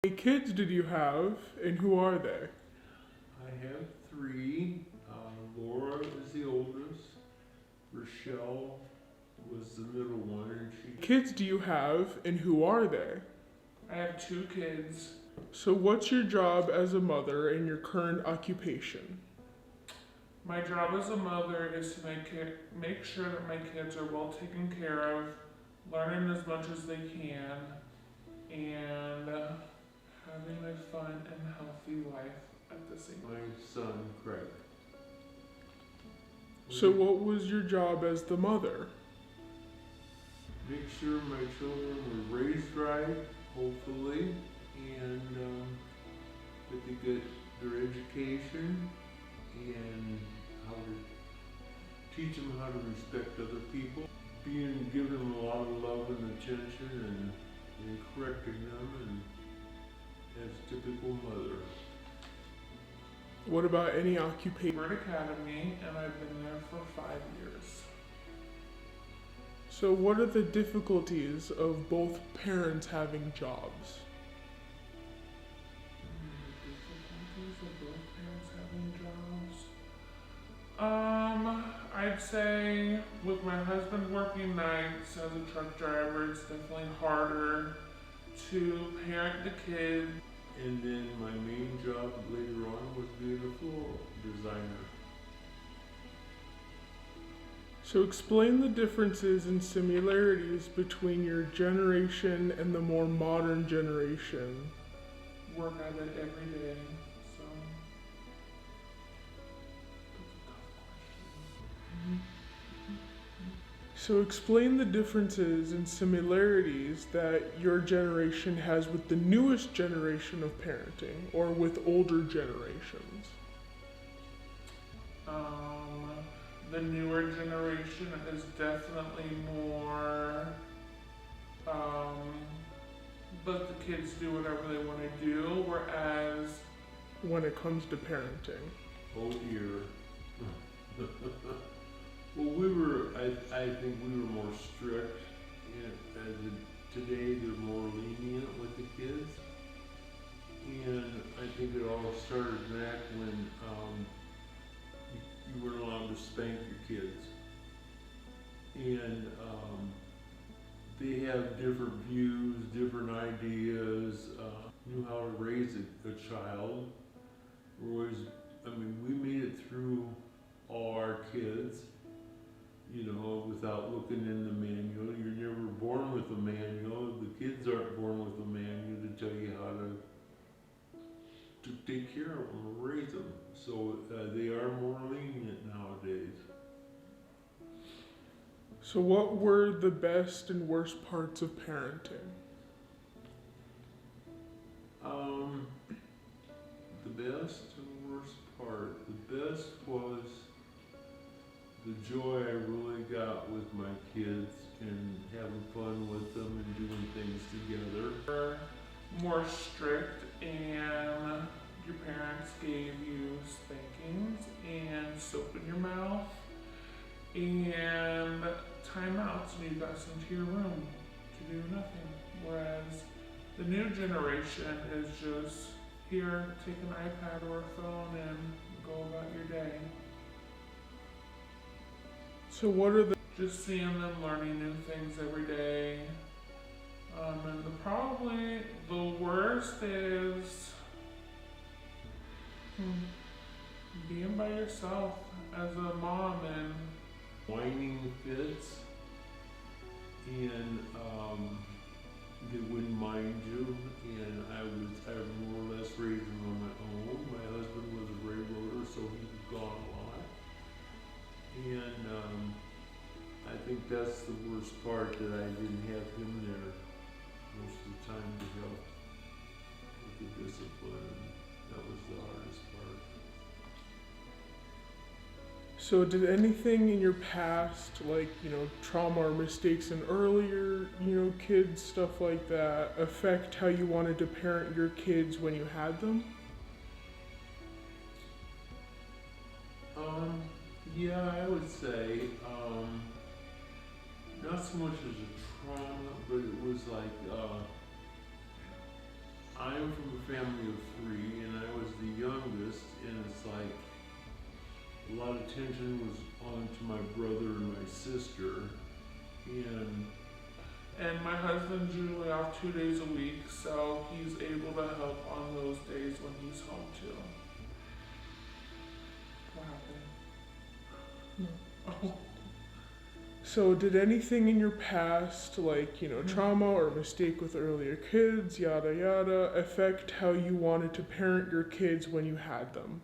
How many kids did you have, and who are they? I have three. Laura is the oldest. Rochelle was the middle one, and she. Kids do you have, and who are they? I have two kids. So, what's your job as a mother and your current occupation? My job as a mother is to make sure that my kids are well taken care of, learning as much as they can, and having a fun and healthy life at the same time. My son, Craig. So, what was your job as the mother? Make sure my children were raised right, hopefully, and that they get their education and how to teach them how to respect other people, giving them a lot of love and attention and correcting them and as typical mother. What about any occupation? Bird Academy, and I've been there for 5 years. So, what are the difficulties of both parents having jobs? Difficulties of both parents having jobs. I'd say with my husband working nights as a truck driver, it's definitely harder to parent the kid. And then my main job later on was being a floral designer. So, explain the differences and similarities between your generation and the more modern generation. Work at it every day, so So, explain the differences and similarities that your generation has with the newest generation of parenting or with older generations. the newer generation is definitely more let the kids do whatever they want to do, whereas When it comes to parenting. Oh dear. Well, I think we were more strict. Today they're more lenient with the kids. And I think it all started back when you weren't allowed to spank your kids. And they have different views, different ideas, knew how to raise a child. Whereas, we made it through all our kids, without looking in the manual. You're never born with a manual. The kids aren't born with a manual to tell you how to take care of them or raise them. So they are more lenient nowadays. So, what were the best and worst parts of parenting? The best and worst part. The best was the joy I really got with my kids and having fun with them and doing things together. more strict, and your parents gave you spankings and soap in your mouth and timeouts, and you got sent to your room to do nothing. Whereas the new generation is just here, take an iPad or a phone and go about your day. So, what are the Just seeing them learning new things every day. And probably the worst is being by yourself as a mom and Whining fits, and they wouldn't mind you, and I more or less raised them on my own. My husband was a railroader, so he was gone a lot, and I think that's the worst part, that I didn't have him there most of the time to help with the discipline. That was the hardest part. So, did anything in your past, like, trauma or mistakes in earlier, kids, stuff like that, affect how you wanted to parent your kids when you had them? Yeah, I would say, not so much as a trauma, but it was like, I'm from a family of three, and I was the youngest, and it's like a lot of attention was on to my brother and my sister, And my husband's usually off 2 days a week, so he's able to help on those days when he's home too. What happened? Oh. So, did anything in your past, like, trauma or mistake with earlier kids, yada yada, affect how you wanted to parent your kids when you had them?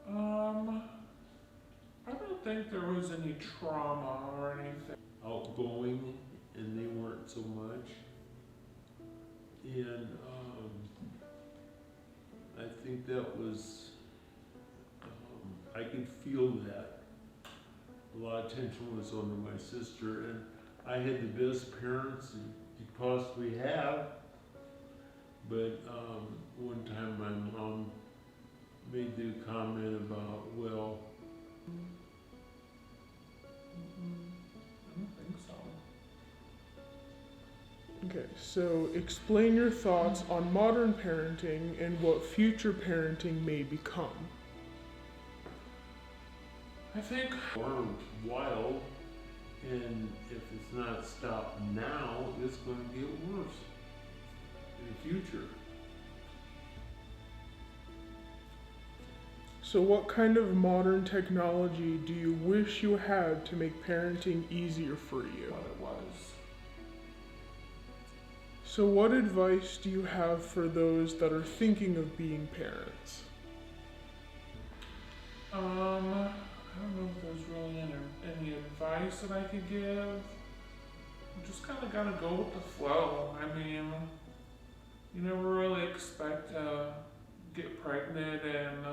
I don't think there was any trauma or anything. outgoing, and they weren't so much. And I think that was, I could feel that. A lot of attention was on to my sister, and I had the best parents you could possibly have. But one time my mom made the comment about, well, I don't think so. Okay, so explain your thoughts on modern parenting and what future parenting may become. I think are wild, and if it's not stopped now, it's going to get worse in the future. So, what kind of modern technology do you wish you had to make parenting easier for you? what it was. So, what advice do you have for those that are thinking of being parents? I don't know if there's really any advice that I could give. You just kind of gotta go with the flow. I mean, you never really expect to get pregnant and